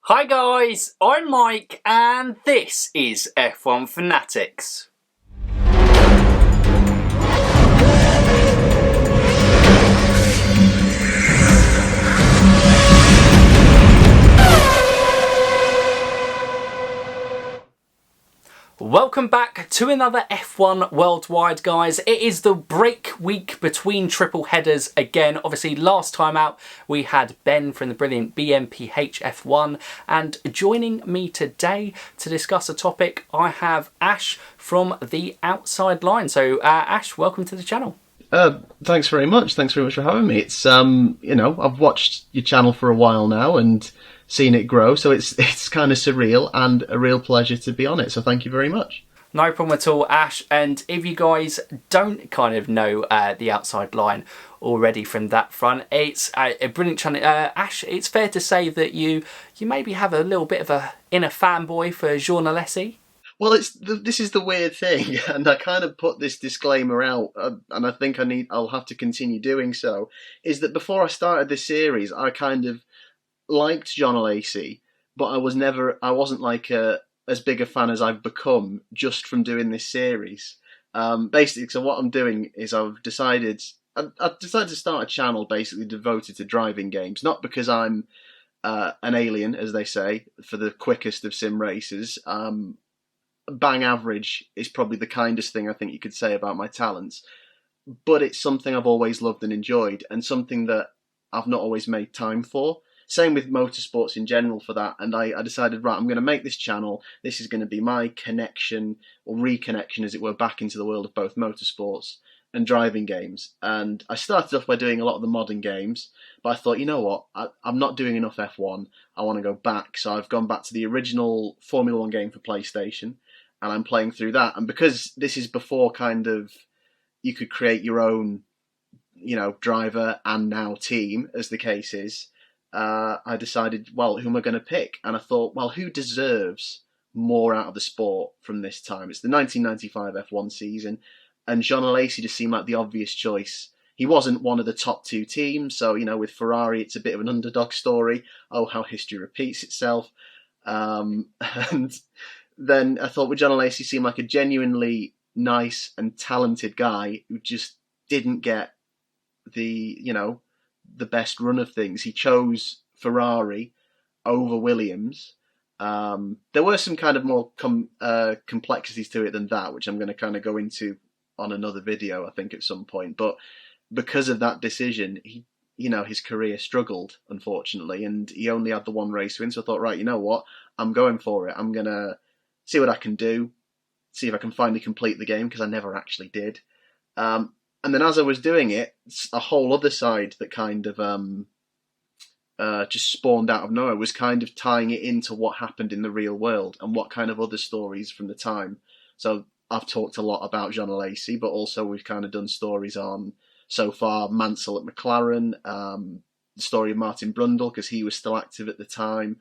Hi guys, I'm Mike and this is F1 Fanatics. Welcome back to another F1 Worldwide, guys. It is the break week between triple headers again. Obviously, last time out we had Ben from the brilliant BMPH F1, and joining me today to discuss a topic, I have Ash from the Outside Line. So, Ash, welcome to the channel. Thanks very much. Thanks very much for having me. It's I've watched your channel for a while now and seen it grow, so it's kind of surreal and a real pleasure to be on it. So thank you very much. No problem at all, Ash. And if you guys don't kind of know the Outside Line already from that front, it's a brilliant channel. Ash, it's fair to say that you maybe have a little bit of a inner fanboy for Jean Alesi. Well, this is the weird thing, and I kind of put this disclaimer out, and I think I'll have to continue doing so. Is that before I started this series, I kind of liked Jean Alesi, but I wasn't like as big a fan as I've become just from doing this series. Basically, so what I'm doing is I've decided to start a channel basically devoted to driving games, not because I'm an alien, as they say, for the quickest of sim races. Bang average is probably the kindest thing I think you could say about my talents, but it's something I've always loved and enjoyed, and something that I've not always made time for. Same with motorsports in general for that, and I decided, right, I'm going to make this channel. This is going to be my connection, or reconnection as it were, back into the world of both motorsports and driving games. And I started off by doing a lot of the modern games, but I thought, you know what, I'm not doing enough F1, I want to go back. So I've gone back to the original Formula 1 game for PlayStation, and I'm playing through that. And because this is before kind of you could create your own, driver and now team, as the case is, I decided, well, who am I going to pick? And I thought, well, who deserves more out of the sport from this time? It's the 1995 F1 season, and Jean Alesi just seemed like the obvious choice. He wasn't one of the top two teams, so, with Ferrari, it's a bit of an underdog story. Oh, how history repeats itself. And then I thought, well, Jean Alesi seemed like a genuinely nice and talented guy who just didn't get the best run of things. He chose Ferrari over Williams. There were some kind of more complexities to it than that, which I'm going to kind of go into on another video, I think, at some point. But because of that decision, his career struggled, unfortunately, and he only had the one race win. So I thought, right, you know what? I'm going for it. I'm going to see what I can do, see if I can finally complete the game, because I never actually did. And then as I was doing it, a whole other side that kind of just spawned out of nowhere was kind of tying it into what happened in the real world and what kind of other stories from the time. So I've talked a lot about Jean Alesi, but also we've kind of done stories on, so far, Mansell at McLaren, the story of Martin Brundle, because he was still active at the time.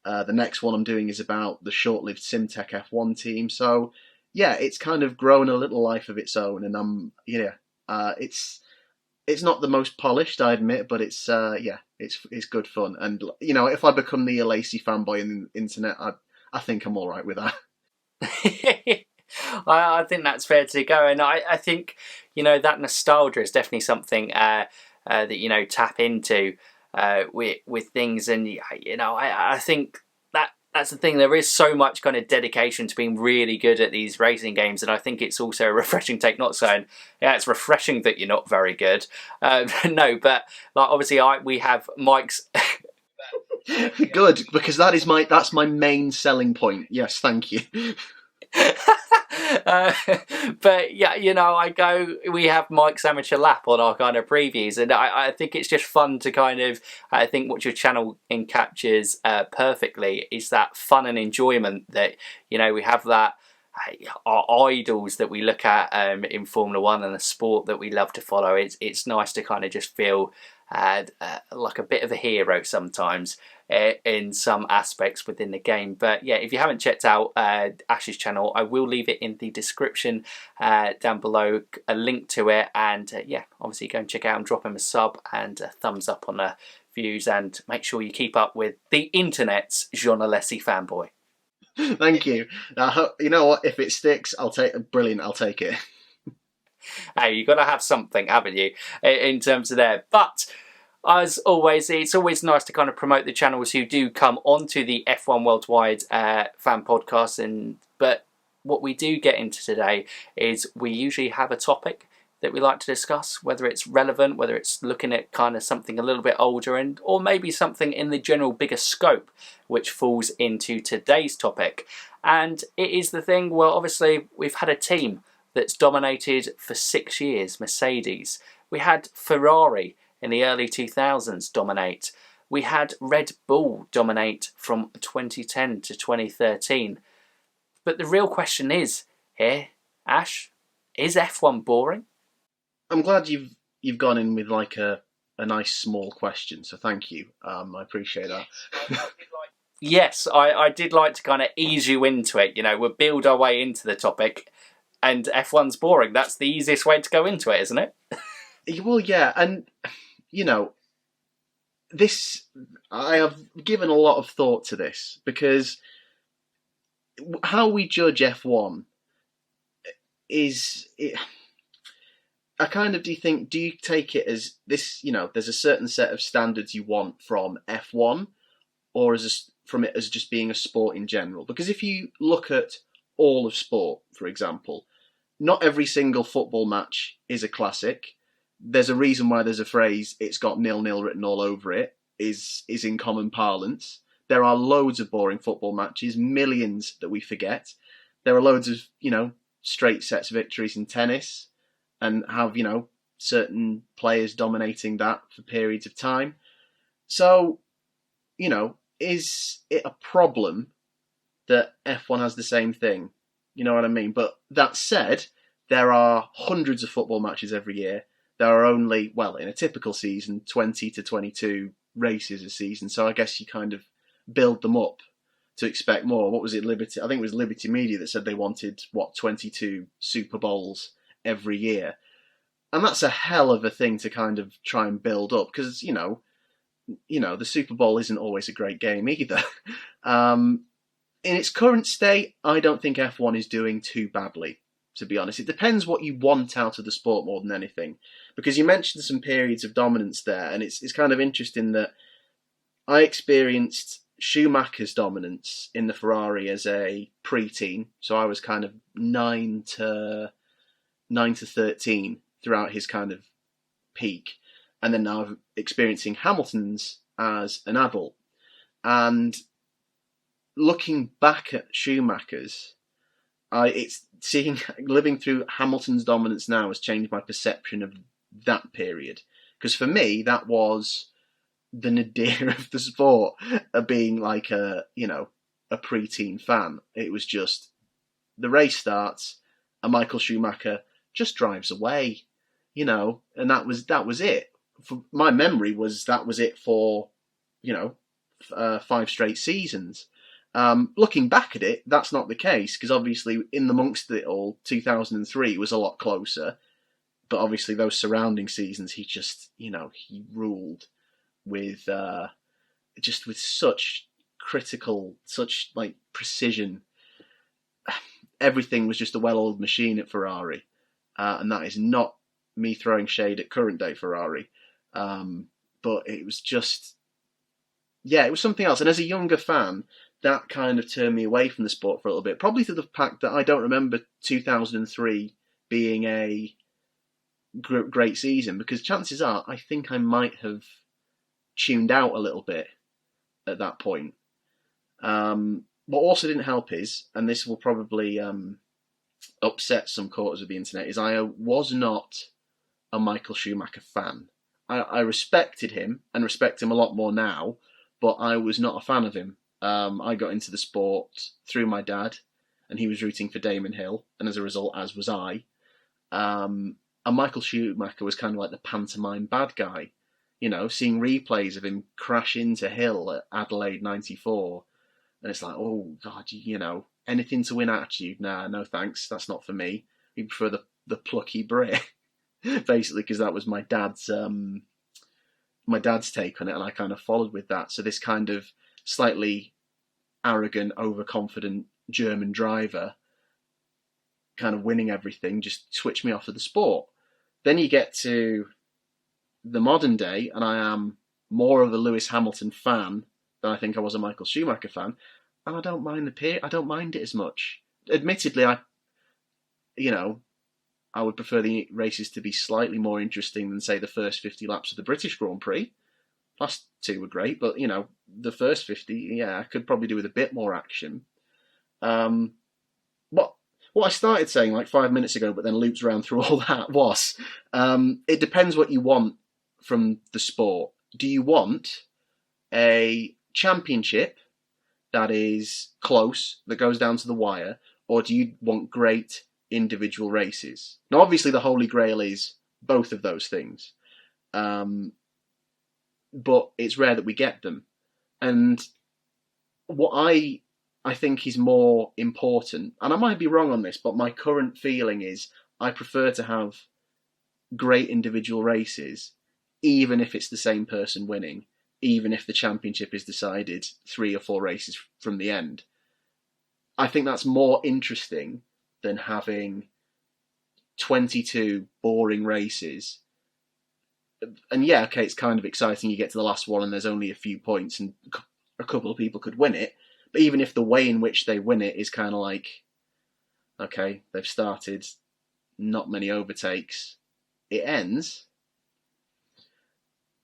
The next one I'm doing is about the short-lived Simtech F1 team. So, yeah, it's kind of grown a little life of its own, and it's not the most polished, I admit, but it's good fun. And if I become the Alesi fanboy in the internet, I think I'm all right with that. I think that's fair to go, and I think that nostalgia is definitely something that tap into with things, and I think that's the thing. There is so much kind of dedication to being really good at these racing games, and I think it's also a refreshing take. Not saying, yeah, it's refreshing that you're not very good. No, but like obviously, we have Mike's. Good, because that's my main selling point. Yes, thank you. But yeah, we have Mike's Amateur Lap on our kind of previews, and I think it's just fun to kind of, I think what your channel encaptures perfectly is that fun and enjoyment that, we have that, our idols that we look at in Formula One and the sport that we love to follow. It's nice to kind of just feel like a bit of a hero sometimes in some aspects within the game. But yeah, if you haven't checked out Ash's channel, I will leave it in the description down below, a link to it, and yeah, obviously go and check out and drop him a sub and a thumbs up on a views, and make sure you keep up with the internet's Jean Alessi fanboy. Thank you. You know what? If it sticks, I'll take it. Hey, you've got to have something, haven't you, in terms of there. But as always, it's always nice to kind of promote the channels who do come onto the F1 Worldwide fan podcast. But what we do get into today is we usually have a topic that we like to discuss, whether it's relevant, whether it's looking at kind of something a little bit older, or maybe something in the general bigger scope, which falls into today's topic. And it is the thing, well, obviously, we've had a team that's dominated for 6 years, Mercedes. We had Ferrari in the early 2000s dominate. We had Red Bull dominate from 2010 to 2013. But the real question is here, Ash, is F1 boring? I'm glad you've gone in with like a nice small question, so thank you. I appreciate that. Yes, I did like to kind of ease you into it. You know, we'll build our way into the topic, and F1's boring. That's the easiest way to go into it, isn't it? Well, yeah, and you know, I have given a lot of thought to this, because how we judge F1 I kind of do you take it as this, you know, there's a certain set of standards you want from F1, or from it as just being a sport in general? Because if you look at all of sport, for example, not every single football match is a classic. There's a reason why there's a phrase, it's got 0-0 written all over it, is in common parlance. There are loads of boring football matches, millions that we forget. There are loads of, you know, straight sets victories in tennis, and have, you know, certain players dominating that for periods of time. So, you know, is it a problem that F1 has the same thing? You know what I mean? But that said, there are hundreds of football matches every year. There are only, well, in a typical season, 20 to 22 races a season. So I guess you kind of build them up to expect more. What was it, Liberty? I think it was Liberty Media that said they wanted, 22 Super Bowls every year. And that's a hell of a thing to kind of try and build up, because, you know, the Super Bowl isn't always a great game either. In its current state, I don't think F1 is doing too badly, to be honest. It depends what you want out of the sport more than anything. Because you mentioned some periods of dominance there, and it's kind of interesting that I experienced Schumacher's dominance in the Ferrari as a pre-teen. So I was kind of 9 to 13 throughout his kind of peak. And then now I'm experiencing Hamilton's as an adult. And looking back at Schumacher's, living through Hamilton's dominance now has changed my perception of that period. Because for me, that was the nadir of the sport, of being like a pre-teen fan. It was just, the race starts and Michael Schumacher just drives away, you know, and that was it. My memory was that was it for, 5 straight seasons. Looking back at it, that's not the case, because obviously in amongst it all, 2003 was a lot closer. But obviously those surrounding seasons, he just, he ruled with with such precision. Everything was just a well-oiled machine at Ferrari. And that is not me throwing shade at current day Ferrari. But it was just, it was something else. And as a younger fan, that kind of turned me away from the sport for a little bit. Probably to the fact that I don't remember 2003 being a great season, because chances are I think I might have tuned out a little bit at that point. What also didn't help is, and this will probably upset some quarters of the internet, is I was not a Michael Schumacher fan. I respected him and respect him a lot more now, but I was not a fan of him. I got into the sport through my dad, and he was rooting for Damon Hill, and as a result, as was I. And Michael Schumacher was kind of like the pantomime bad guy. Seeing replays of him crash into Hill at Adelaide 94, and it's like, oh, God, anything to win attitude? Nah, no thanks, that's not for me. I prefer the plucky Brit, basically, because that was my dad's my dad's take on it, and I kind of followed with that. So this kind of slightly arrogant, overconfident German driver kind of winning everything just switched me off of the sport. Then you get to the modern day, and I am more of a Lewis Hamilton fan than I think I was a Michael Schumacher fan, and I don't mind I don't mind it as much. Admittedly, I would prefer the races to be slightly more interesting than, say, the first 50 laps of the British Grand Prix. Last two were great, but, the first 50, I could probably do with a bit more action. What I started saying like 5 minutes ago, but then loops around through all that was, it depends what you want from the sport. Do you want a championship that is close, that goes down to the wire, or do you want great individual races? Now, obviously, the Holy Grail is both of those things, but it's rare that we get them. And what I think is more important, and I might be wrong on this, but my current feeling is I prefer to have great individual races, even if it's the same person winning, even if the championship is decided 3 or 4 races from the end. I think that's more interesting than having 22 boring races. And it's kind of exciting. You get to the last one and there's only a few points and a couple of people could win it. But even if the way in which they win it is kind of like, okay, they've started, not many overtakes, it ends.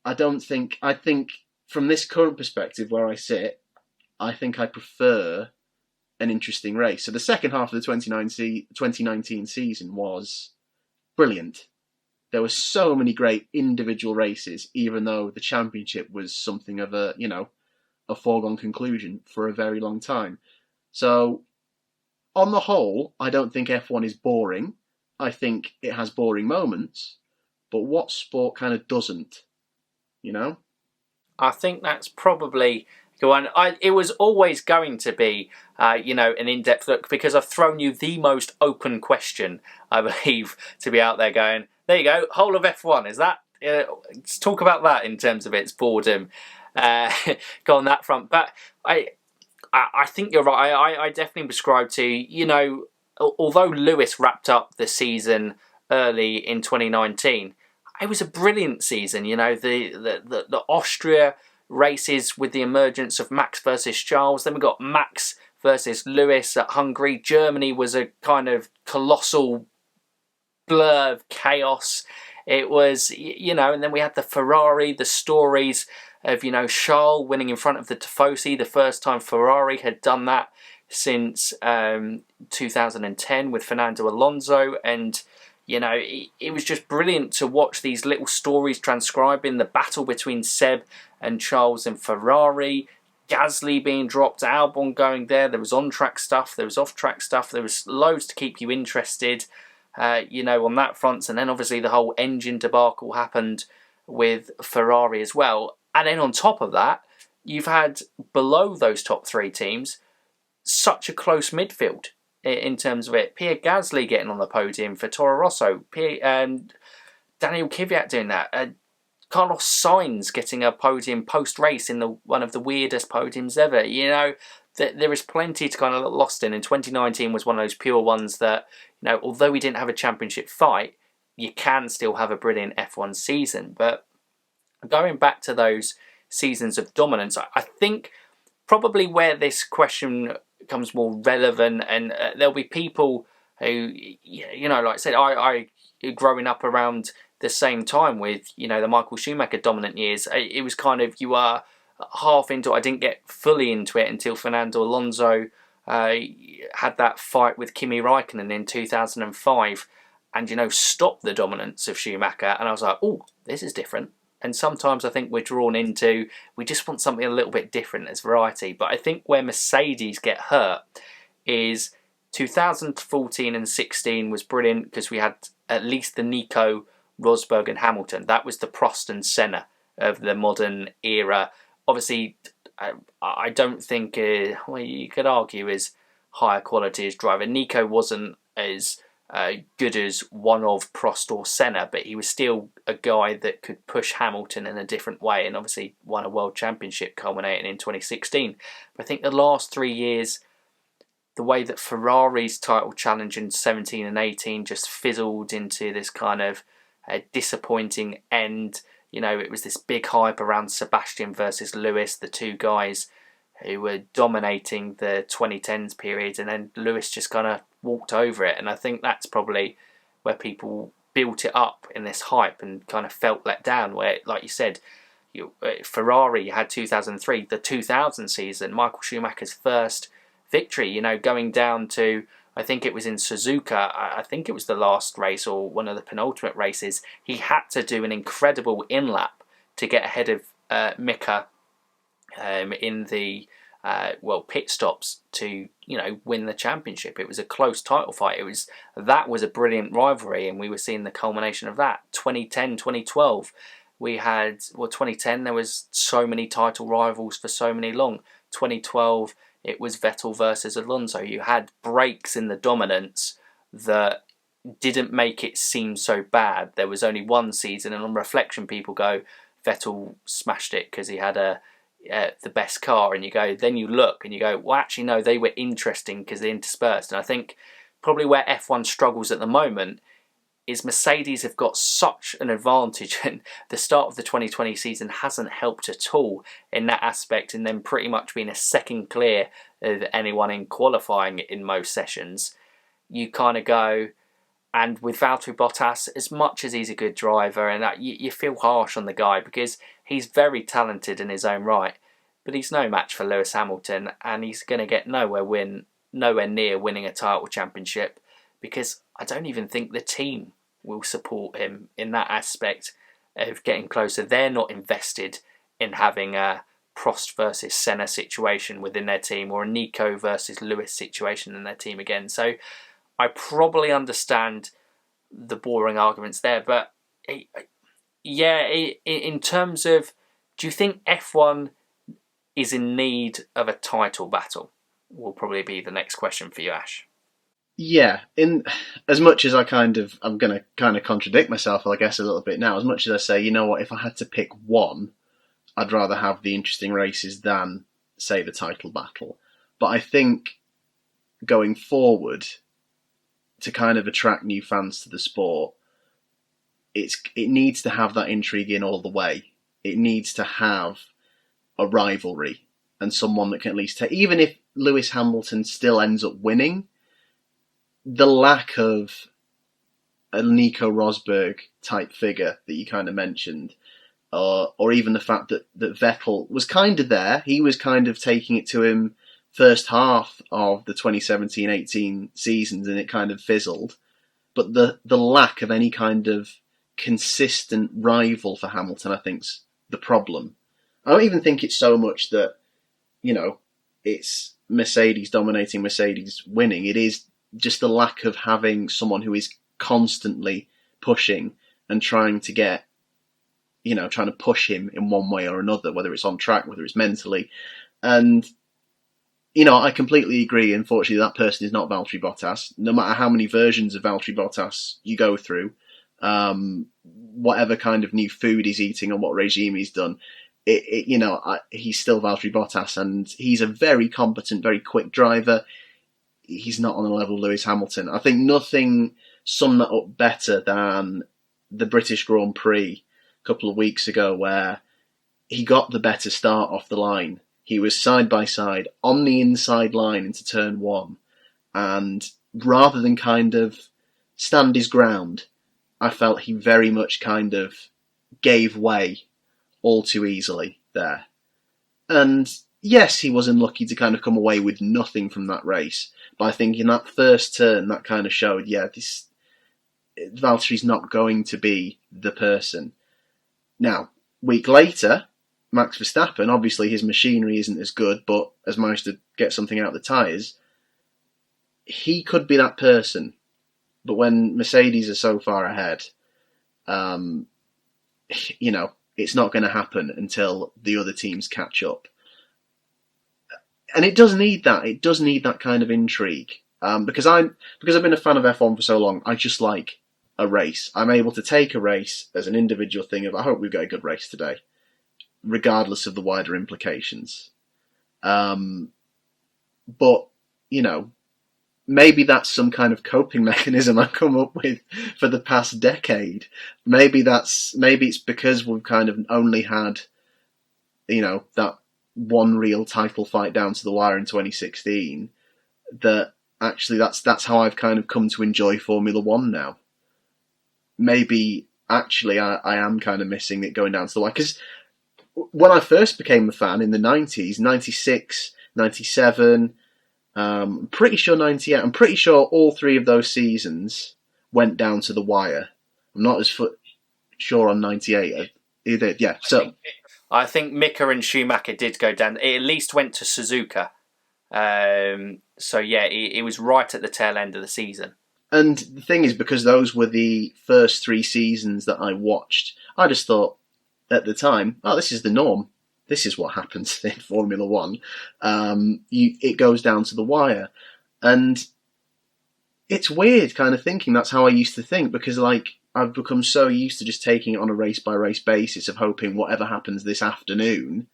I think from this current perspective where I sit, I think I prefer an interesting race. So the second half of the 2019 season was brilliant. There were so many great individual races, even though the championship was something of a foregone conclusion for a very long time. So, on the whole, I don't think F1 is boring. I think it has boring moments, but what sport kind of doesn't, I think that's probably the one. It was always going to be, an in-depth look, because I've thrown you the most open question, I believe, to be out there going, there you go, whole of F1, is that? Let's talk about that in terms of its boredom. Go on that front. But I think you're right. I definitely prescribe to, although Lewis wrapped up the season early in 2019, it was a brilliant season. The Austria races with the emergence of Max versus Charles. Then we got Max versus Lewis at Hungary. Germany was a kind of colossal blur of chaos. It was, and then we had the Ferrari, the stories of, Charles winning in front of the Tifosi, the first time Ferrari had done that since 2010 with Fernando Alonso. And, it was just brilliant to watch these little stories transcribing the battle between Seb and Charles and Ferrari. Gasly being dropped, Albon going there. There was on-track stuff, there was off-track stuff. There was loads to keep you interested, on that front. And then obviously the whole engine debacle happened with Ferrari as well. And then on top of that, you've had below those top 3 teams such a close midfield in terms of it. Pierre Gasly getting on the podium for Toro Rosso, Daniel Kvyat doing that, Carlos Sainz getting a podium post-race in one of the weirdest podiums ever. There is plenty to kind of look lost in. And 2019 was one of those pure ones that, although we didn't have a championship fight, you can still have a brilliant F1 season. But going back to those seasons of dominance, I think probably where this question becomes more relevant, and there'll be people who, like I said, I growing up around the same time with, the Michael Schumacher dominant years, it was kind of, you are half into it. I didn't get fully into it until Fernando Alonso had that fight with Kimi Raikkonen in 2005 and, stopped the dominance of Schumacher. And I was like, oh, this is different. And sometimes I think we're drawn into, we just want something a little bit different as variety. But I think where Mercedes get hurt is 2014 and 16 was brilliant because we had at least the Nico, Rosberg and Hamilton. That was the Prost and Senna of the modern era. Obviously, I don't think, you could argue, is higher quality as driver. Nico wasn't as good as one of Prost or Senna, but he was still a guy that could push Hamilton in a different way, and obviously won a world championship culminating in 2016. But I think the last 3 years, the way that Ferrari's title challenge in 17 and 18 just fizzled into this kind of disappointing end. You know, it was this big hype around Sebastian versus Lewis, the two guys who were dominating the 2010s period, and then Lewis just kind of walked over it. And I think that's probably where people built it up in this hype and kind of felt let down, where, like you said, Ferrari had 2003, the 2000 season, Michael Schumacher's first victory, you know, going down to, I think it was in Suzuka, I think it was the last race or one of the penultimate races, he had to do an incredible in-lap to get ahead of Mika in the pit stops to, you know, win the championship. It was a close title fight. That was a brilliant rivalry, and we were seeing the culmination of that. 2010, 2012, we had, 2010 there was so many title rivals for so many long. 2012 it was Vettel versus Alonso. You had breaks in the dominance that didn't make it seem so bad. There was only one season, and on reflection, people go, Vettel smashed it because he had the best car. And then you look and you go, well, actually, no, they were interesting because they interspersed. And I think probably where F1 struggles at the moment is Mercedes have got such an advantage, and the start of the 2020 season hasn't helped at all in that aspect, and then pretty much being a second clear of anyone in qualifying in most sessions. You kind of go, and with Valtteri Bottas, as much as he's a good driver, and you feel harsh on the guy because he's very talented in his own right, but he's no match for Lewis Hamilton, and he's going to get nowhere near winning a title championship, because I don't even think the team will support him in that aspect of getting closer. They're not invested in having a Prost versus Senna situation within their team, or a Nico versus Lewis situation in their team again. So I probably understand the boring arguments there, but in terms of, do you think F1 is in need of a title battle? Will probably be the next question for you, Ash. Yeah, in as much as I'm going to kind of contradict myself, I guess, a little bit now. As much as I say, you know what, if I had to pick one, I'd rather have the interesting races than, say, the title battle. But I think going forward, to kind of attract new fans to the sport, it needs to have that intrigue in all the way. It needs to have a rivalry and someone that can at least take, even if Lewis Hamilton still ends up winning, the lack of a Nico Rosberg type figure that you kind of mentioned, or even the fact that Vettel was kind of there. He was kind of taking it to him first half of the 2017-18 seasons, and it kind of fizzled. But the lack of any kind of consistent rival for Hamilton, I think's the problem. I don't even think it's so much that, you know, it's Mercedes dominating, Mercedes winning. It is just the lack of having someone who is constantly pushing and trying to push him in one way or another, whether it's on track, whether it's mentally. And, you know, I completely agree. Unfortunately, that person is not Valtteri Bottas. No matter how many versions of Valtteri Bottas you go through, whatever kind of new food he's eating and what regime he's done, he's still Valtteri Bottas, and he's a very competent, very quick driver. He's not on the level of Lewis Hamilton. I think nothing summed that up better than the British Grand Prix a couple of weeks ago, where he got the better start off the line. He was side by side on the inside line into turn one, and rather than kind of stand his ground, I felt he very much kind of gave way all too easily there. And yes, he was unlucky to kind of come away with nothing from that race. But I think in that first turn, that kind of showed, Valtteri's not going to be the person. Now, week later, Max Verstappen, obviously his machinery isn't as good, but has managed to get something out of the tyres. He could be that person. But when Mercedes are so far ahead, it's not going to happen until the other teams catch up. And it does need that. It does need that kind of intrigue. Because I've been a fan of F1 for so long. I just like a race. I'm able to take a race as an individual thing of I hope we get a good race today, regardless of the wider implications. But you know, maybe that's some kind of coping mechanism I've come up with for the past decade. Maybe it's because we've kind of only had, that one real title fight down to the wire in 2016. That actually that's how I've kind of come to enjoy Formula One now. Maybe actually I am kind of missing it going down to the wire, because when I first became a fan in the 90s, 96, 97, I'm pretty sure 98, I'm pretty sure all three of those seasons went down to the wire. I'm not as sure on 98. It did, yeah. So I think Mika and Schumacher did go down. It at least went to Suzuka. So yeah, it was right at the tail end of the season. And the thing is, because those were the first three seasons that I watched, I just thought at the time, oh, this is the norm. This is what happens in Formula One. It goes down to the wire. And it's weird kind of thinking that's how I used to think, because I've become so used to just taking it on a race by race basis of hoping whatever happens this afternoon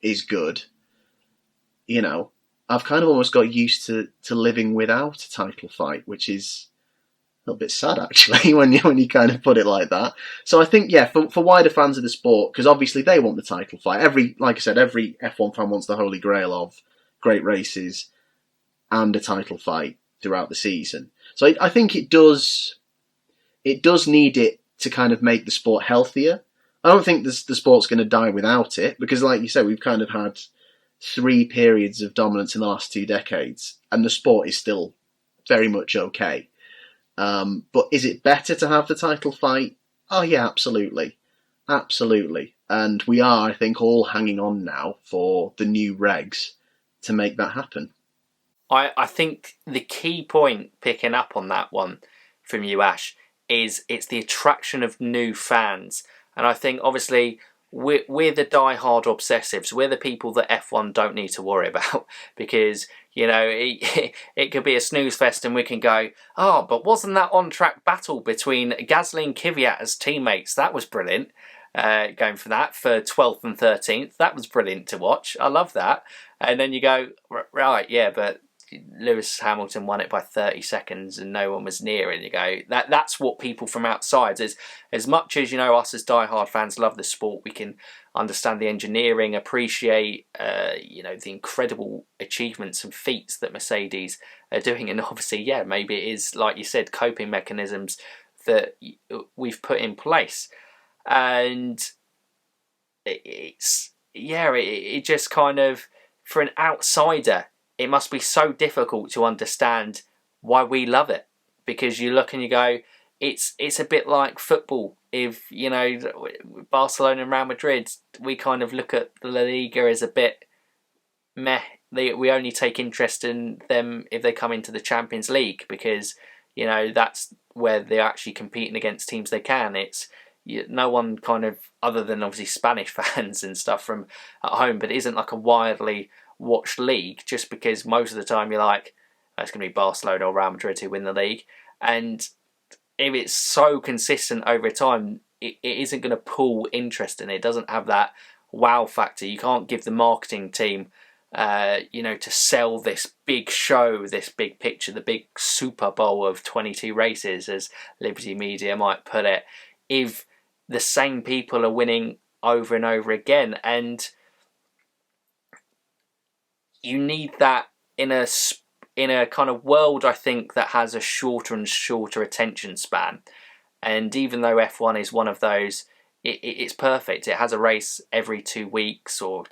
is good. I've kind of almost got used to living without a title fight, which is a little bit sad actually when you kind of put it like that. So I think, yeah, for wider fans of the sport, because obviously they want the title fight. Like I said, every F1 fan wants the holy grail of great races and a title fight throughout the season. So I think it does need it to kind of make the sport healthier. I don't think the sport's going to die without it, because like you said, we've kind of had 3 periods of dominance in the last 2 decades, and the sport is still very much okay. But is it better to have the title fight? Oh yeah, absolutely. Absolutely. And we are, I think, all hanging on now for the new regs to make that happen. I think the key point, picking up on that one from you, Ash, is it's the attraction of new fans. And I think obviously we're the die-hard obsessives. We're the people that F1 don't need to worry about, because it could be a snooze fest and we can go, oh, but wasn't that on-track battle between Gasly and Kvyat as teammates? That was brilliant. Going for that for 12th and 13th. That was brilliant to watch. I love that. And then you go, right, yeah, but Lewis Hamilton won it by 30 seconds and no one was near, and you go, that's what people from outside, as much as us as diehard fans love the sport, we can understand the engineering, appreciate the incredible achievements and feats that Mercedes are doing, and obviously, yeah, maybe it is, like you said, coping mechanisms that we've put in place, and it just kind of, for an outsider, it must be so difficult to understand why we love it, because you look and you go, it's a bit like football. If Barcelona and Real Madrid, we kind of look at the La Liga as a bit meh. We only take interest in them if they come into the Champions League, because that's where they're actually competing against teams they can. It's no one kind of, other than obviously Spanish fans and stuff from at home, but it isn't like a widely watched league, just because most of the time you're like, it's going to be Barcelona or Real Madrid who win the league, and if it's so consistent over time, it isn't going to pull interest in it. It doesn't have that wow factor. You can't give the marketing team to sell this big show, this big picture, the big Super Bowl of 22 races, as Liberty Media might put it, if the same people are winning over and over again. And you need that in a kind of world, I think, that has a shorter and shorter attention span. And even though F1 is one of those, it's perfect. It has a race every 2 weeks, or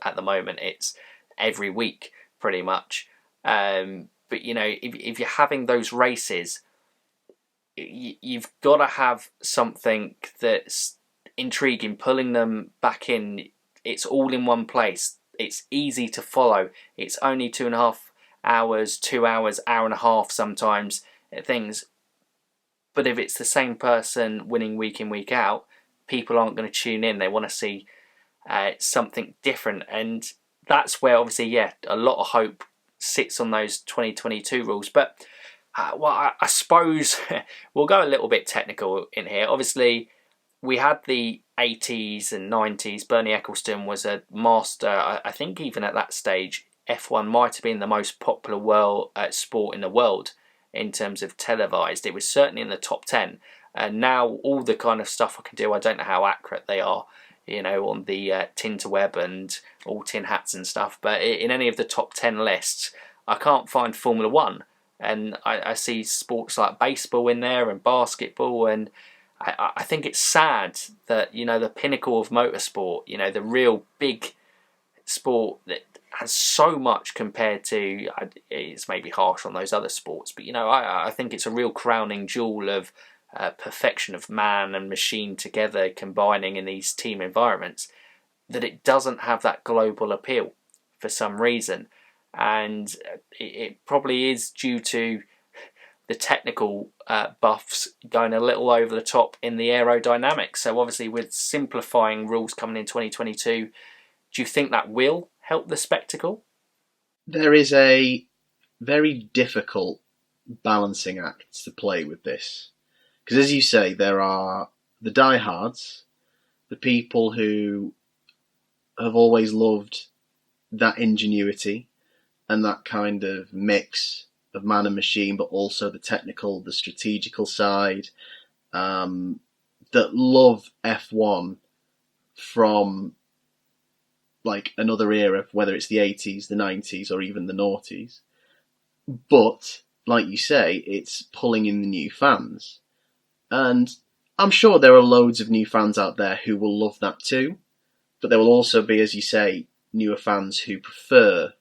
at the moment it's every week pretty much. But if you're having those races, you've got to have something that's intriguing, pulling them back in. It's all in one place. It's easy to follow. It's only 2.5 hours, 2 hours, hour and a half sometimes, things. But if it's the same person winning week in, week out, people aren't going to tune in. They want to see something different. And that's where, obviously, yeah, a lot of hope sits on those 2022 rules. But I suppose we'll go a little bit technical in here. Obviously, we had the 80s and 90s. Bernie Ecclestone was a master. I think even at that stage, F1 might have been the most popular sport in the world in terms of televised. It was certainly in the top 10. And now all the kind of stuff I can do, I don't know how accurate they are, on the Tinterweb and all tin hats and stuff. But in any of the top 10 lists, I can't find Formula 1. And I see sports like baseball in there and basketball, and I think it's sad that, the pinnacle of motorsport, the real big sport that has so much compared to, it's maybe harsh on those other sports, but, I think it's a real crowning jewel of perfection of man and machine together combining in these team environments, that it doesn't have that global appeal for some reason. And it probably is due to the technical buffs going a little over the top in the aerodynamics. So obviously with simplifying rules coming in 2022, do you think that will help the spectacle? There is a very difficult balancing act to play with this. Because as you say, there are the diehards, the people who have always loved that ingenuity and that kind of mix of man and machine, but also the technical, the strategical side, that love F1 from like another era, whether it's the 80s, the 90s, or even the noughties. But, like you say, it's pulling in the new fans. And I'm sure there are loads of new fans out there who will love that too. But there will also be, as you say, newer fans who prefer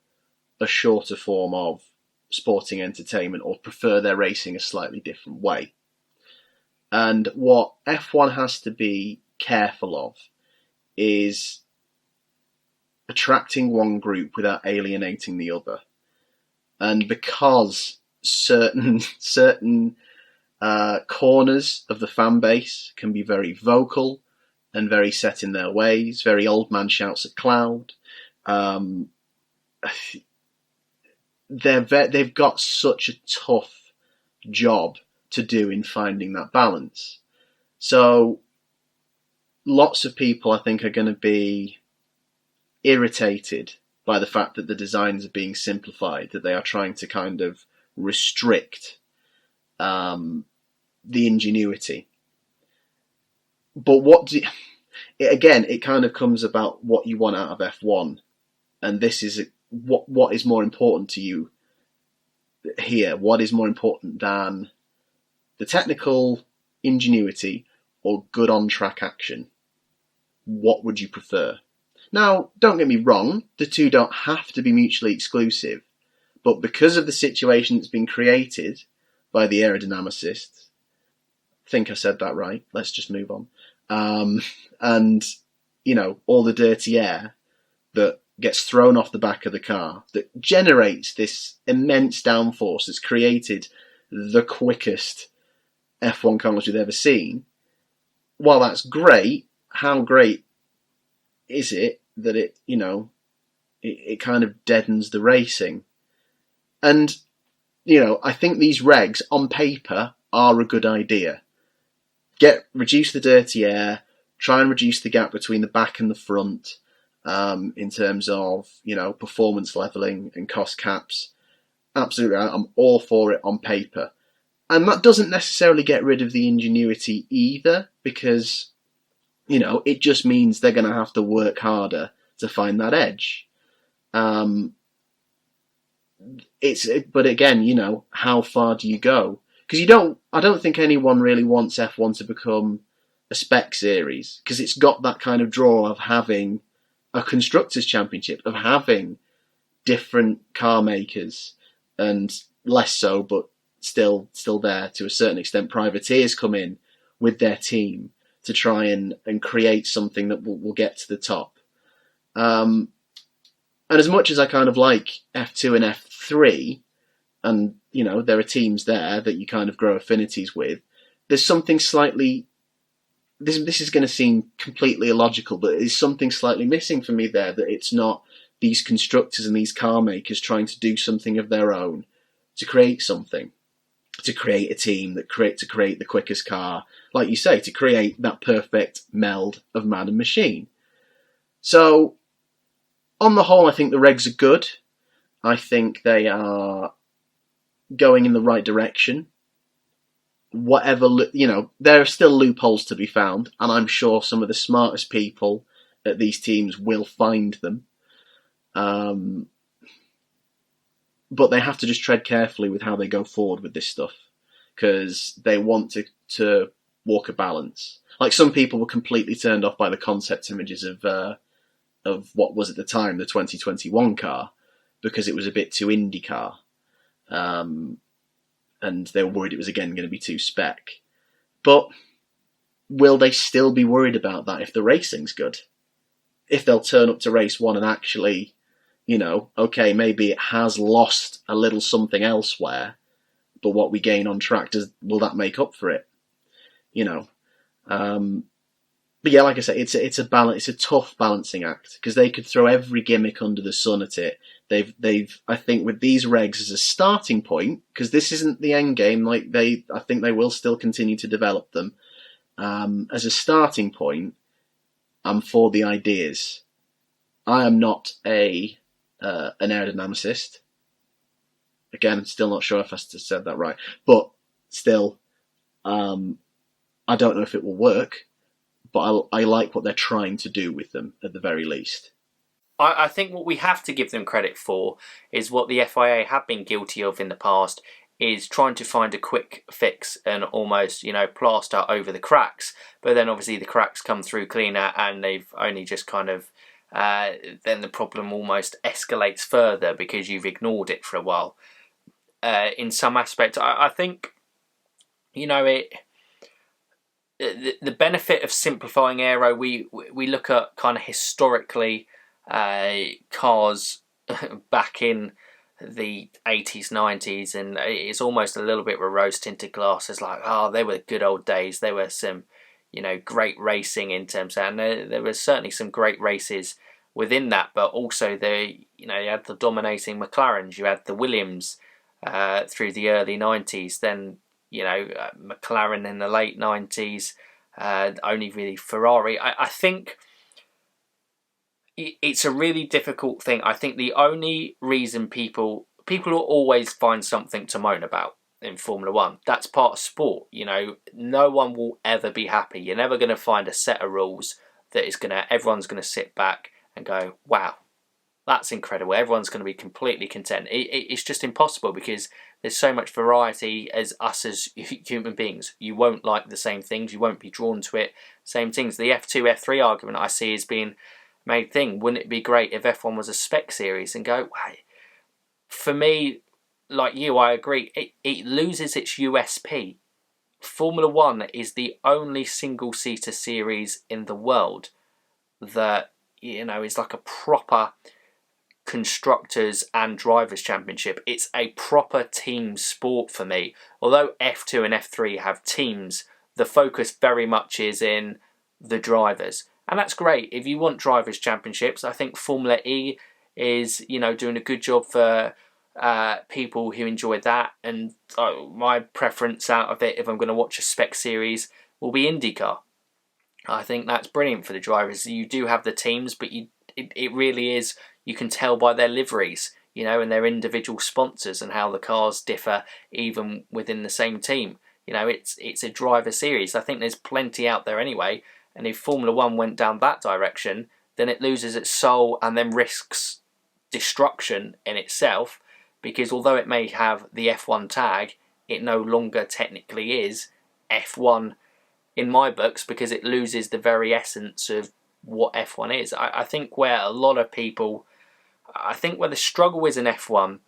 a shorter form of sporting entertainment or prefer their racing a slightly different way. And what F1 has to be careful of is attracting one group without alienating the other. And because certain corners of the fan base can be very vocal and very set in their ways, very old man shouts at cloud, they've got such a tough job to do in finding that balance. So lots of people, I think, are going to be irritated by the fact that the designs are being simplified, that they are trying to kind of restrict the ingenuity. But it kind of comes about what you want out of F1, and this is what is more important to you here? What is more important than the technical ingenuity or good on-track action? What would you prefer? Now, don't get me wrong, the two don't have to be mutually exclusive, but because of the situation that's been created by the aerodynamicists, I think I said that right, let's just move on, and, all the dirty air that gets thrown off the back of the car that generates this immense downforce that's created the quickest F1 cars we've ever seen. While that's great, how great is it that it kind of deadens the racing? And, I think these regs on paper are a good idea. Reduce the dirty air, try and reduce the gap between the back and the front, in terms of, performance leveling and cost caps. Absolutely, I'm all for it on paper. And that doesn't necessarily get rid of the ingenuity either, because, it just means they're going to have to work harder to find that edge. But again, how far do you go? Because I don't think anyone really wants F1 to become a spec series, because it's got that kind of draw of having a Constructors' Championship, of having different car makers, and less so, but still there to a certain extent, privateers come in with their team to try and create something that will get to the top. And as much as I kind of like F2 and F3, and, there are teams there that you kind of grow affinities with, there's something slightly... This is going to seem completely illogical, but there's something slightly missing for me there, that it's not these constructors and these car makers trying to do something of their own, to create something, to create a team to create the quickest car, like you say, to create that perfect meld of man and machine. So, on the whole, I think the regs are good. I think they are going in the right direction. Whatever, there are still loopholes to be found, and I'm sure some of the smartest people at these teams will find them. But they have to just tread carefully with how they go forward with this stuff, because they want to walk a balance. Like, some people were completely turned off by the concept images of what was at the time the 2021 car, because it was a bit too IndyCar. And they were worried it was again going to be too spec. But will they still be worried about that if the racing's good? If they'll turn up to race one and actually, okay, maybe it has lost a little something elsewhere, but what we gain on track, will that make up for it? But yeah, like I said, it's a balance. It's a tough balancing act, because they could throw every gimmick under the sun at it. They've I think with these regs as a starting point, because this isn't the end game. I think they will still continue to develop them. As a starting point, I'm for the ideas. I am not an aerodynamicist. Again, I'm still not sure if I said that right, but still, I don't know if it will work. But I like what they're trying to do with them, at the very least. I think what we have to give them credit for is what the FIA have been guilty of in the past, is trying to find a quick fix and almost, plaster over the cracks. But then obviously the cracks come through cleaner, and they've only just kind of, then the problem almost escalates further because you've ignored it for a while. In some aspects, I think, the benefit of simplifying aero, we look at kind of historically cars back in the 80s, 90s, and it's almost a little bit with rose-tinted glasses, like, they were good old days. There were some, great racing in terms of, and there was certainly some great races within that, but also you had the dominating McLarens, you had the Williams through the early 90s, then McLaren in the late 90s, only really Ferrari. I think it's a really difficult thing. I think the only reason people will always find something to moan about in Formula One. That's part of sport. No one will ever be happy. You're never going to find a set of rules that everyone's going to sit back and go, wow, that's incredible. Everyone's going to be completely content. It's just impossible, because there's so much variety as us as human beings. You won't like the same things. You won't be drawn to it. Same things. The F2, F3 argument I see as being made thing. Wouldn't it be great if F1 was a spec series? And go, wow. For me, like you, I agree. It loses its USP. Formula One is the only single-seater series in the world that, is like a proper constructors and drivers championship. It's a proper team sport for me. Although F2 and F3 have teams, the focus very much is in the drivers, and that's great. If you want drivers championships, I think Formula E is doing a good job for people who enjoy that, and my preference out of it, if I'm going to watch a spec series, will be IndyCar. I think that's brilliant for the drivers. You do have the teams, but it really is. You can tell by their liveries, and their individual sponsors, and how the cars differ even within the same team. It's a driver series. I think there's plenty out there anyway, and if Formula One went down that direction, then it loses its soul and then risks destruction in itself, because although it may have the F1 tag, it no longer technically is F1 in my books, because it loses the very essence of what F1 is. I think where a lot of people, where the struggle is in F1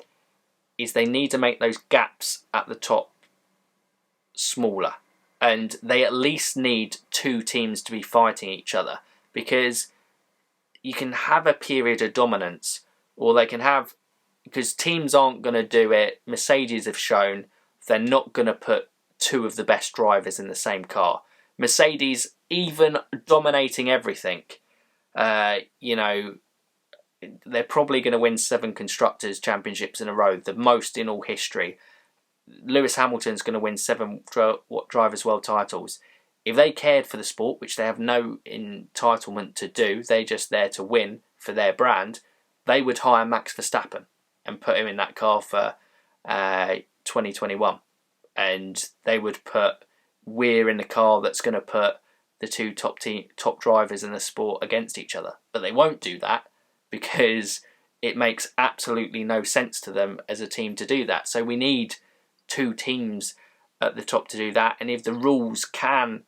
is they need to make those gaps at the top smaller, and they at least need two teams to be fighting each other, because you can have a period of dominance, or they can have, because teams aren't going to do it. Mercedes have shown they're not going to put two of the best drivers in the same car. Mercedes, even dominating everything, they're probably going to win 7 Constructors' Championships in a row, the most in all history. Lewis Hamilton's going to win 7 Drivers' World titles. If they cared for the sport, which they have no entitlement to do, they're just there to win for their brand, they would hire Max Verstappen and put him in that car for 2021. And they would put Weir in the car that's going to put the 2 top drivers in the sport against each other. But they won't do that because it makes absolutely no sense to them as a team to do that. So we need 2 teams at the top to do that. And if the rules can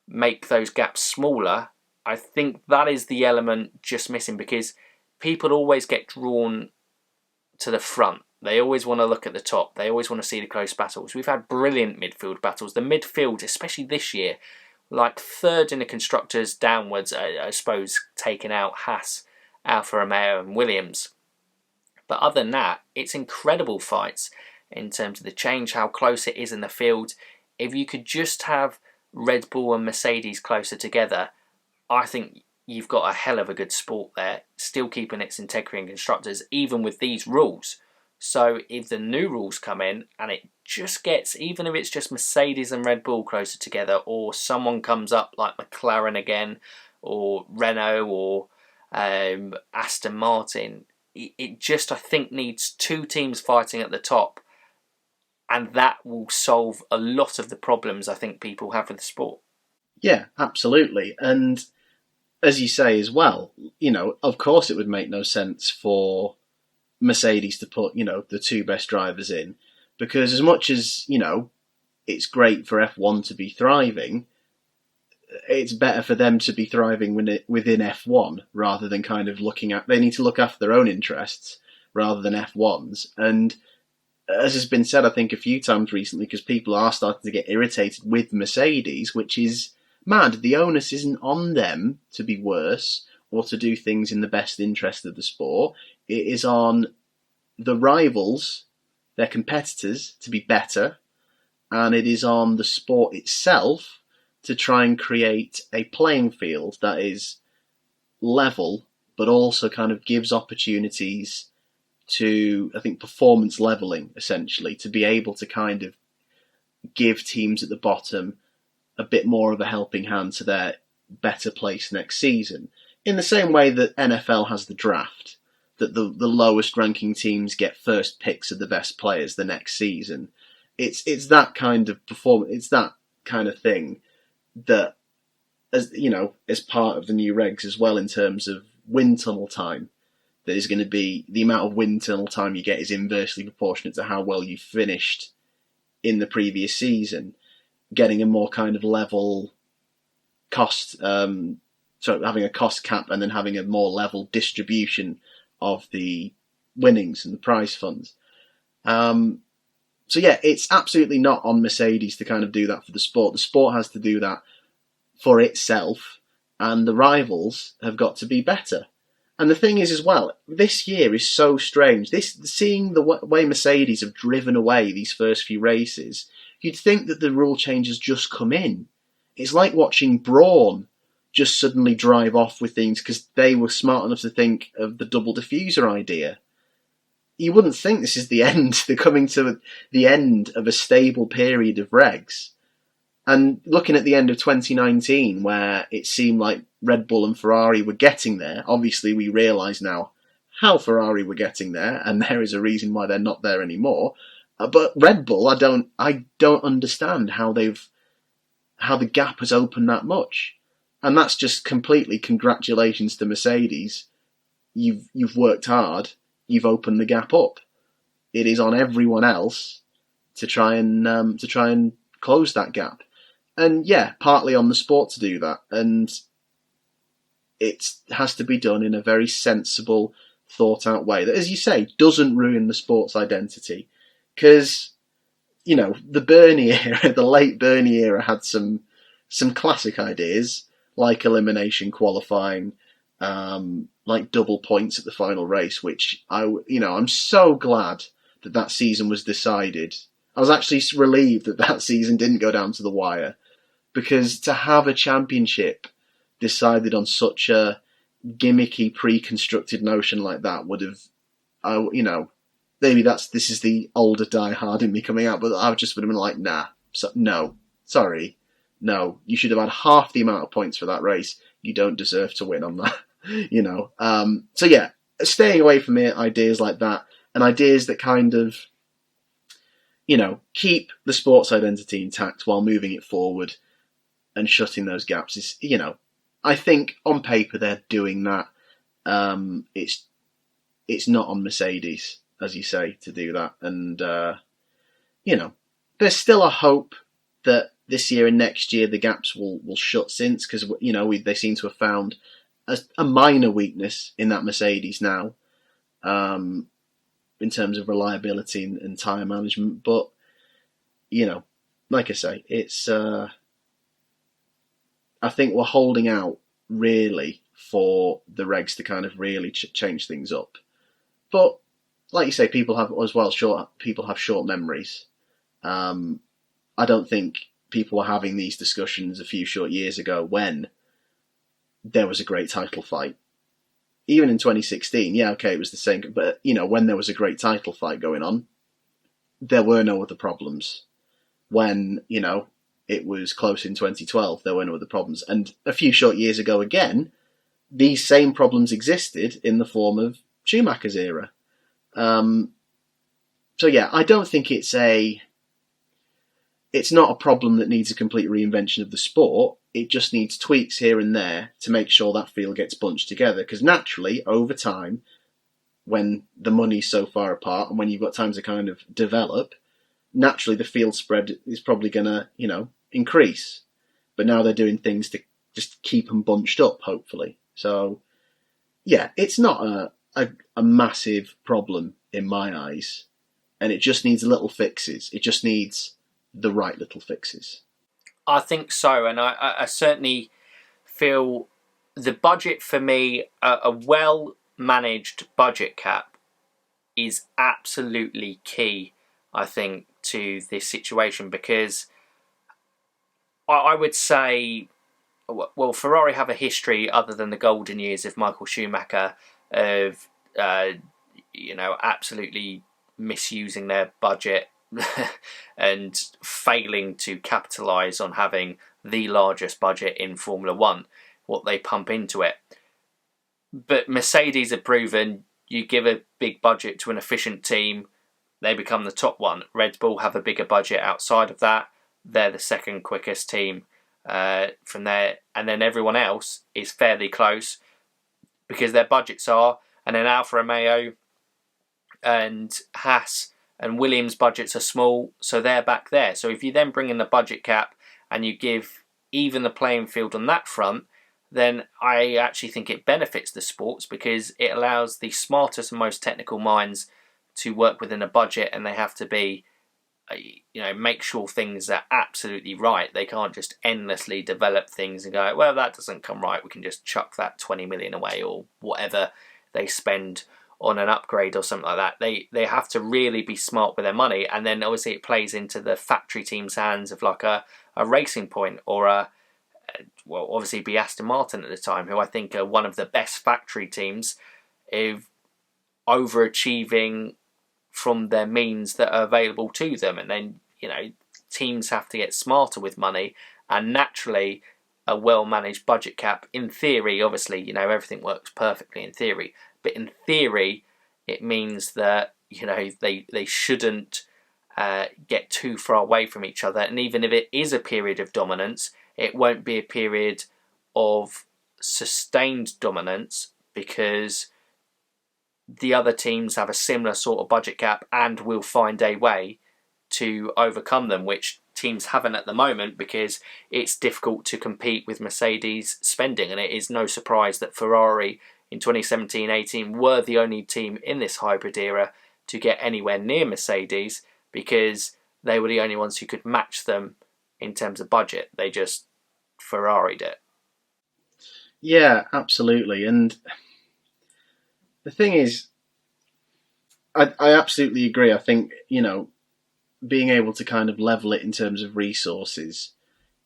make those gaps smaller, I think that is the element just missing, because people always get drawn to the front. They always want to look at the top. They always want to see the close battles. We've had brilliant midfield battles. The midfield, especially this year, like third in the Constructors downwards, I suppose, taking out Haas, Alfa Romeo and Williams. But other than that, it's incredible fights in terms of the change, how close it is in the field. If you could just have Red Bull and Mercedes closer together, I think you've got a hell of a good sport there, still keeping its integrity in Constructors, even with these rules. So if the new rules come in and it just gets, even if it's just Mercedes and Red Bull closer together, or someone comes up like McLaren again, or Renault, or Aston Martin, it just, I think, needs 2 teams fighting at the top, and that will solve a lot of the problems I think people have with the sport. Yeah, absolutely. And as you say as well, of course it would make no sense for Mercedes to put, the 2 best drivers in, because as much as, it's great for F1 to be thriving, it's better for them to be thriving within F1 rather than kind of they need to look after their own interests rather than F1's. And as has been said, I think, a few times recently, because people are starting to get irritated with Mercedes, which is mad. The onus isn't on them to be worse or to do things in the best interest of the sport. It is on the rivals, their competitors, to be better, and it is on the sport itself to try and create a playing field that is level, but also kind of gives opportunities to, I think, performance leveling, essentially, to be able to kind of give teams at the bottom a bit more of a helping hand to their better place next season. In the same way that NFL has the draft, that the lowest ranking teams get first picks of the best players the next season. It's that kind of performance, it's that kind of thing that, as part of the new regs as well, in terms of wind tunnel time, that is going to be, the amount of wind tunnel time you get is inversely proportionate to how well you finished in the previous season, getting a more kind of level cost, having a cost cap and then having a more level distribution of the winnings and the prize funds. So yeah, it's absolutely not on Mercedes to kind of do that for the sport. The sport has to do that for itself, and the rivals have got to be better. And the thing is as well, this year is so strange. Seeing the way Mercedes have driven away these first few races, you'd think that the rule changes just come in. It's like watching Brawn just suddenly drive off with things because they were smart enough to think of the double diffuser idea. You wouldn't think this is the end. They're coming to the end of a stable period of regs. And looking at the end of 2019, where it seemed like Red Bull and Ferrari were getting there, obviously we realise now how Ferrari were getting there, and there is a reason why they're not there anymore. But Red Bull, I don't understand how the gap has opened that much. And that's just completely congratulations to Mercedes. You've worked hard. You've opened the gap up. It is on everyone else to try and close that gap. And yeah, partly on the sport to do that. And it has to be done in a very sensible, thought out way that, as you say, doesn't ruin the sport's identity. Because, the Bernie era, the late Bernie era had some classic ideas, like elimination qualifying, like double points at the final race, which I'm so glad that season was decided. I was actually relieved that season didn't go down to the wire, because to have a championship decided on such a gimmicky, pre-constructed notion like that would have, maybe this is the older diehard in me coming out, but I just would have been like, nah, no, sorry, no, you should have had half the amount of points for that race. You don't deserve to win on that, So yeah, staying away from ideas like that, and ideas that kind of, keep the sports identity intact while moving it forward and shutting those gaps is, I think on paper they're doing that. It's not on Mercedes, as you say, to do that. And, there's still a hope that this year and next year the gaps will shut since, because, they seem to have found a minor weakness in that Mercedes now, in terms of reliability and tyre management. But, like I say, it's... I think we're holding out, really, for the regs to kind of really change things up. But, like you say, people have short memories. I don't think people were having these discussions a few short years ago when there was a great title fight. Even in 2016, yeah, okay, it was the same, but, when there was a great title fight going on, there were no other problems. When, it was close in 2012, there were no other problems. And a few short years ago again, these same problems existed in the form of Schumacher's era. So yeah, I don't think it's not a problem that needs a complete reinvention of the sport. It just needs tweaks here and there to make sure that field gets bunched together. Because naturally, over time, when the money's so far apart and when you've got time to kind of develop, naturally the field spread is probably going to, increase. But now they're doing things to just keep them bunched up, hopefully. So, yeah, it's not a massive problem in my eyes. And it just needs little fixes. It just needs the right little fixes. I think so, and I certainly feel the budget for me, a well-managed budget cap is absolutely key, I think, to this situation, because I would say, well, Ferrari have a history, other than the golden years of Michael Schumacher, of absolutely misusing their budget and failing to capitalise on having the largest budget in Formula One, what they pump into it. But Mercedes have proven you give a big budget to an efficient team, they become the top one. Red Bull have a bigger budget outside of that. They're the second quickest team from there. And then everyone else is fairly close because their budgets are. And then Alfa Romeo and Haas and Williams' budgets are small, so they're back there. So if you then bring in the budget cap and you give even the playing field on that front, then I actually think it benefits the sports, because it allows the smartest and most technical minds to work within a budget, and they have to be, make sure things are absolutely right. They can't just endlessly develop things and go, well, that doesn't come right, we can just chuck that 20 million away, or whatever they spend on an upgrade or something like that. They have to really be smart with their money, and then obviously it plays into the factory team's hands of like a Racing Point or obviously be Aston Martin at the time, who I think are one of the best factory teams, of overachieving from their means that are available to them. And then, teams have to get smarter with money, and naturally a well-managed budget cap, in theory, obviously, everything works perfectly in theory, but in theory it means that, they shouldn't get too far away from each other. And even if it is a period of dominance, it won't be a period of sustained dominance, because the other teams have a similar sort of budget cap and will find a way to overcome them, which teams haven't at the moment, because it's difficult to compete with Mercedes spending. And it is no surprise that Ferrari in 2017-18 were the only team in this hybrid era to get anywhere near Mercedes, because they were the only ones who could match them in terms of budget. They just Ferrari'd it. Yeah, absolutely. And the thing is, I absolutely agree. I think, being able to kind of level it in terms of resources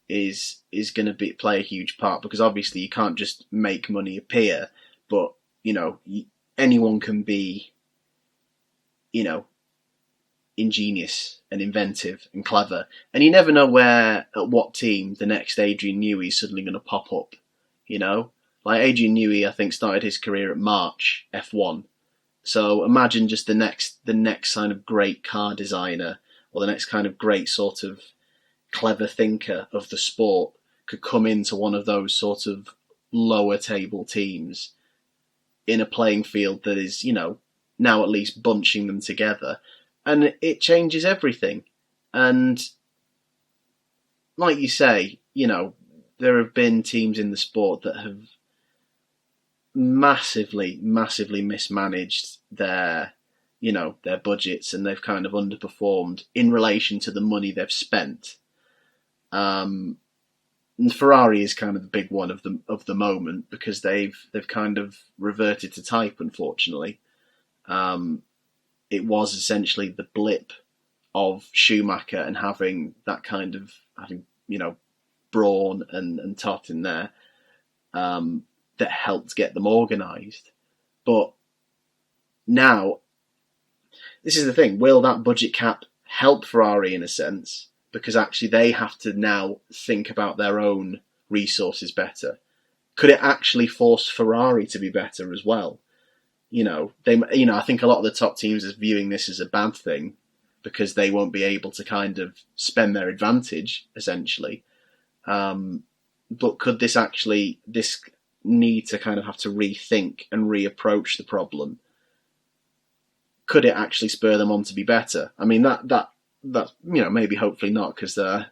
is going to play a huge part, because obviously you can't just make money appear, but anyone can be, ingenious and inventive and clever, and you never know at what team the next Adrian Newey is suddenly going to pop up. Like Adrian Newey, I think started his career at March F1. So imagine just the next kind of great car designer, or the next kind of great sort of clever thinker of the sport could come into one of those sort of lower table teams in a playing field that is, now at least bunching them together. And it changes everything. And like you say, there have been teams in the sport that have massively mismanaged their budgets, and they've kind of underperformed in relation to the money they've spent. And Ferrari is kind of the big one of the moment, because they've kind of reverted to type, unfortunately. It was essentially the blip of Schumacher and having Brawn and Todt in there that helped get them organised. But now, this is the thing, will that budget cap help Ferrari in a sense? Because actually they have to now think about their own resources better. Could it actually force Ferrari to be better as well? I think a lot of the top teams are viewing this as a bad thing, because they won't be able to kind of spend their advantage, essentially. But could this need to kind of have to rethink and reapproach the problem? Could it actually spur them on to be better? I mean, that maybe hopefully not, because I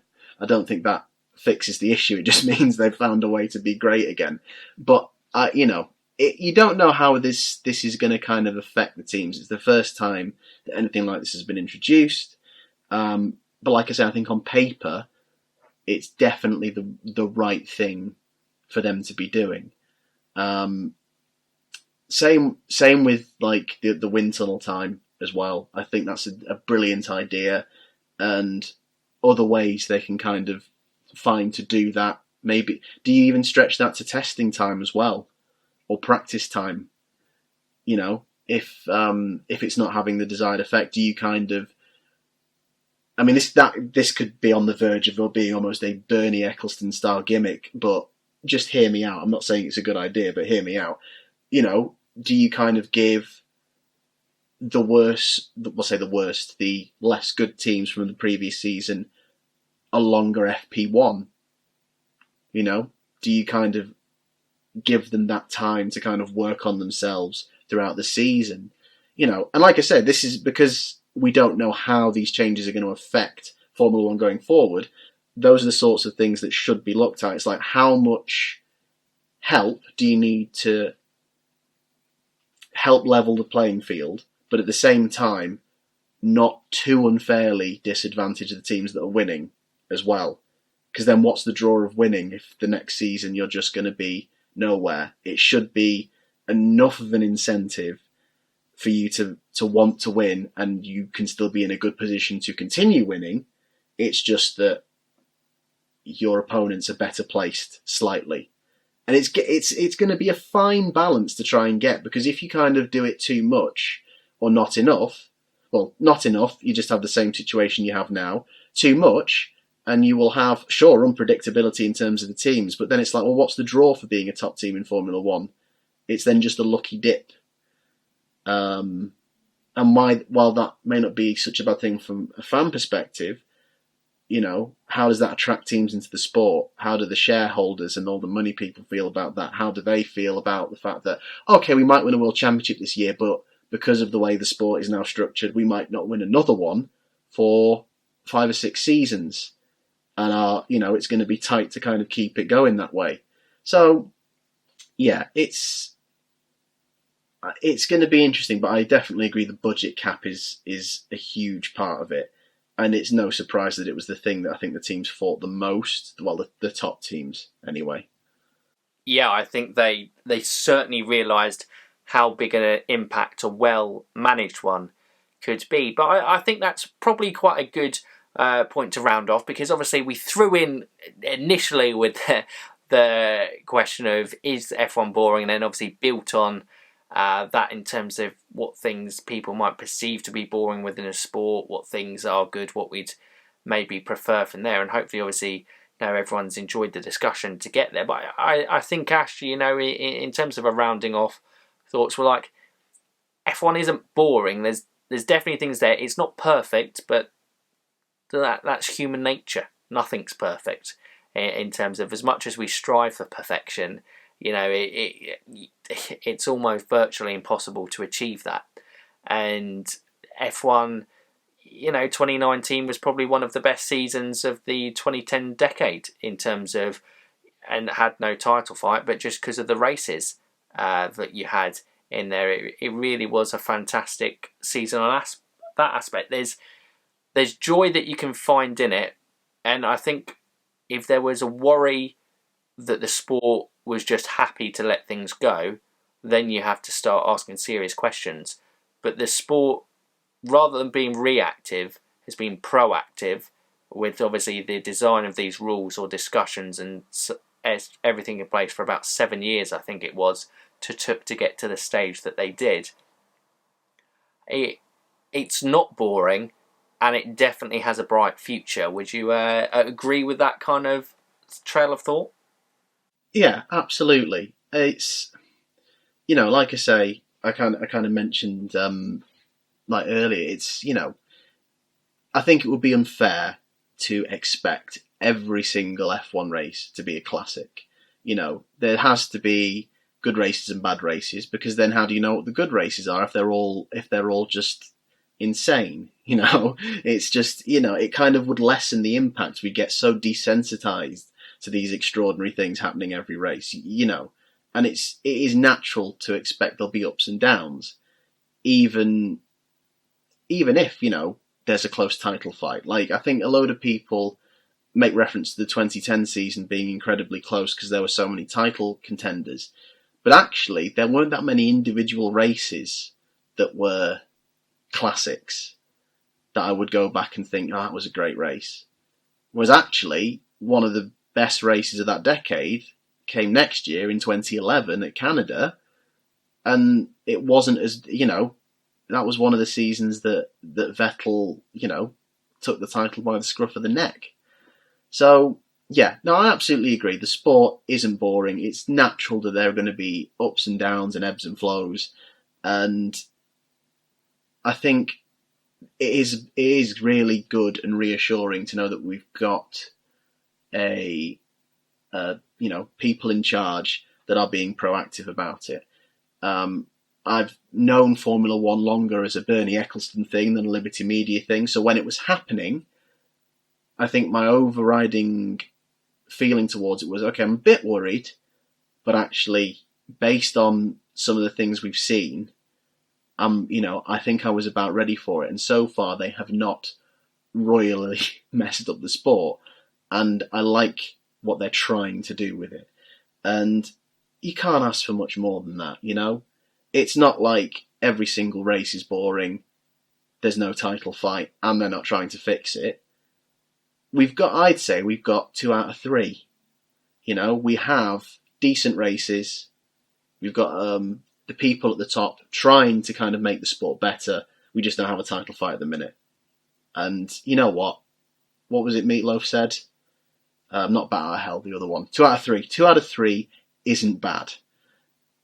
don't think that fixes the issue. It just means they've found a way to be great again. But you don't know how this is going to kind of affect the teams. It's the first time that anything like this has been introduced. But like I say, I think on paper, it's definitely the right thing for them to be doing. Same with like the wind tunnel time as well. I think that's a brilliant idea, and other ways they can kind of find to do that. Maybe do you even stretch that to testing time as well, or practice time? If it's not having the desired effect, do you kind of? I mean, this could be on the verge of being almost a Bernie Ecclestone style gimmick, but just hear me out. I'm not saying it's a good idea, but hear me out. Do you kind of give the less good teams from the previous season a longer FP1? Do you kind of give them that time to kind of work on themselves throughout the season? And like I said, this is because we don't know how these changes are going to affect Formula One going forward. Those are the sorts of things that should be looked at. It's like, how much help do you need to help level the playing field, but at the same time, not too unfairly disadvantage the teams that are winning as well? Because then what's the draw of winning if the next season you're just going to be nowhere? It should be enough of an incentive for you to want to win, and you can still be in a good position to continue winning. It's just that your opponents are better placed slightly. And it's going to be a fine balance to try and get, because if you kind of do it too much or not enough, you just have the same situation you have now. Too much, and you will have, sure, unpredictability in terms of the teams, but then it's like, well, what's the draw for being a top team in Formula One? It's then just a lucky dip. And while that may not be such a bad thing from a fan perspective, how does that attract teams into the sport? How do the shareholders and all the money people feel about that? How do they feel about the fact that, okay, we might win a world championship this year, but because of the way the sport is now structured, we might not win another one for 5 or 6 seasons. And it's going to be tight to kind of keep it going that way. So, yeah, it's going to be interesting, but I definitely agree the budget cap is a huge part of it. And it's no surprise that it was the thing that I think the teams fought the most. Well, the top teams, anyway. Yeah, I think they certainly realised how big an impact a well-managed one could be. But I think that's probably quite a good point to round off, because obviously we threw in initially with the question of, is F1 boring, and then obviously built on that in terms of what things people might perceive to be boring within a sport, what things are good, what we'd maybe prefer from there, and hopefully obviously everyone's enjoyed the discussion to get there. But I think, Ash, in terms of a rounding off thoughts, were like, F1 isn't boring. There's definitely things there. It's not perfect, but that's human nature. Nothing's perfect in terms of, as much as we strive for perfection, it's almost virtually impossible to achieve that. And F1, 2019 was probably one of the best seasons of the 2010 decade in terms of, and had no title fight, but just because of the races that you had in there, it really was a fantastic season on that aspect. There's joy that you can find in it, and I think if there was a worry that the sport was just happy to let things go, then you have to start asking serious questions. But the sport, rather than being reactive, has been proactive with obviously the design of these rules or discussions, and everything in place for about 7 years, I think it was, to get to the stage that they did. It's not boring, and it definitely has a bright future. Would you agree with that kind of trail of thought? Yeah, absolutely. It's, like I say, I kind of mentioned like earlier. It's, I think it would be unfair to expect every single F1 race to be a classic. There has to be good races and bad races, because then how do you know what the good races are if they're all just insane? It's just, it kind of would lessen the impact. We get so desensitized to these extraordinary things happening every race, and it is natural to expect there'll be ups and downs, even if, there's a close title fight. Like, I think a load of people make reference to the 2010 season being incredibly close because there were so many title contenders. But actually, there weren't that many individual races that were classics that I would go back and think, that was a great race. Whereas actually, one of the best races of that decade came next year in 2011 at Canada, and it wasn't as, that was one of the seasons that Vettel, took the title by the scruff of the neck. So, yeah, no, I absolutely agree. The sport isn't boring. It's natural that there are going to be ups and downs and ebbs and flows. And I think it is really good and reassuring to know that we've got people in charge that are being proactive about it. I've known Formula One longer as a Bernie Ecclestone thing than a Liberty Media thing. So when it was happening, I think my overriding feeling towards it was, okay, I'm a bit worried, but actually, based on some of the things we've seen, I think I was about ready for it. And so far, they have not royally messed up the sport. And I like what they're trying to do with it. And you can't ask for much more than that, It's not like every single race is boring, there's no title fight, and they're not trying to fix it. I'd say we've got 2 out of 3. We have decent races. We've got the people at the top trying to kind of make the sport better. We just don't have a title fight at the minute. And you know what? What was it Meatloaf said? Not Bat Out of Hell, the other one. 2 out of 3. 2 out of 3 isn't bad.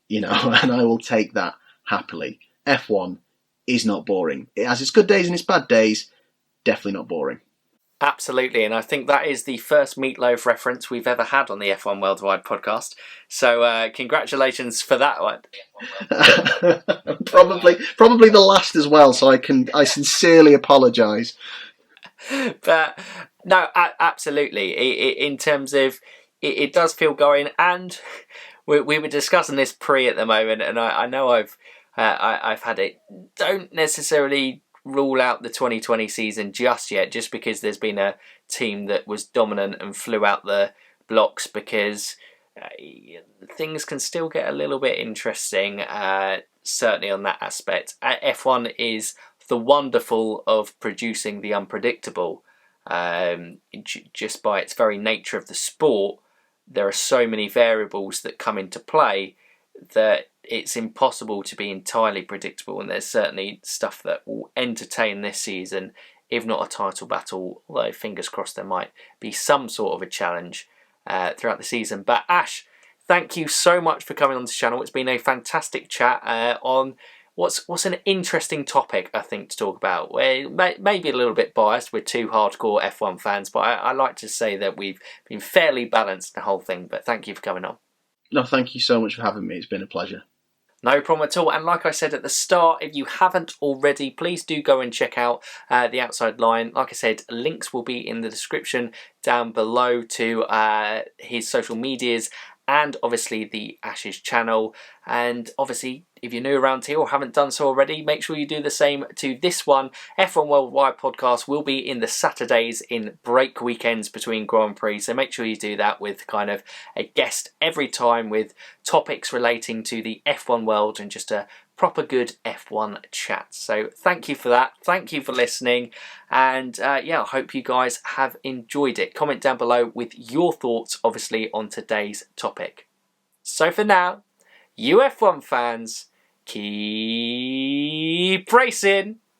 And I will take that happily. F1 is not boring. It has its good days and its bad days. Definitely not boring. Absolutely, and I think that is the first Meatloaf reference we've ever had on the F1 Worldwide podcast. So congratulations for that one. Probably the last as well. So I sincerely apologise. But no, absolutely. In terms of it does feel going, and we were discussing this at the moment, and I know I've had it. Don't necessarily rule out the 2020 season just yet, just because there's been a team that was dominant and flew out the blocks, because things can still get a little bit interesting, certainly on that aspect. F1 is the wonderful of producing the unpredictable, just by its very nature of the sport. there are so many variables that come into play that it's impossible to be entirely predictable, and there's certainly stuff that will entertain this season, if not a title battle, although fingers crossed there might be some sort of a challenge throughout the season. But Ash, thank you so much for coming on this channel. It's been a fantastic chat on what's an interesting topic, I think, to talk about. We're maybe a little bit biased, we're two hardcore F1 fans, but I like to say that we've been fairly balanced in the whole thing. But thank you for coming on. No, thank you so much for having me. It's been a pleasure. No problem at all. And like I said at the start, if you haven't already, please do go and check out The Outside Line. Like I said, links will be in the description down below to his social medias and obviously the Ash's channel. And obviously, if you're new around here or haven't done so already, make sure you do the same to this one. F1 Worldwide podcast will be in the Saturdays in break weekends between Grand Prix, so make sure you do that with kind of a guest every time with topics relating to the F1 world and just a proper good F1 chat. So thank you for that. Thank you for listening. And yeah, I hope you guys have enjoyed it. Comment down below with your thoughts, obviously, on today's topic. So for now, you F1 fans, keep racing!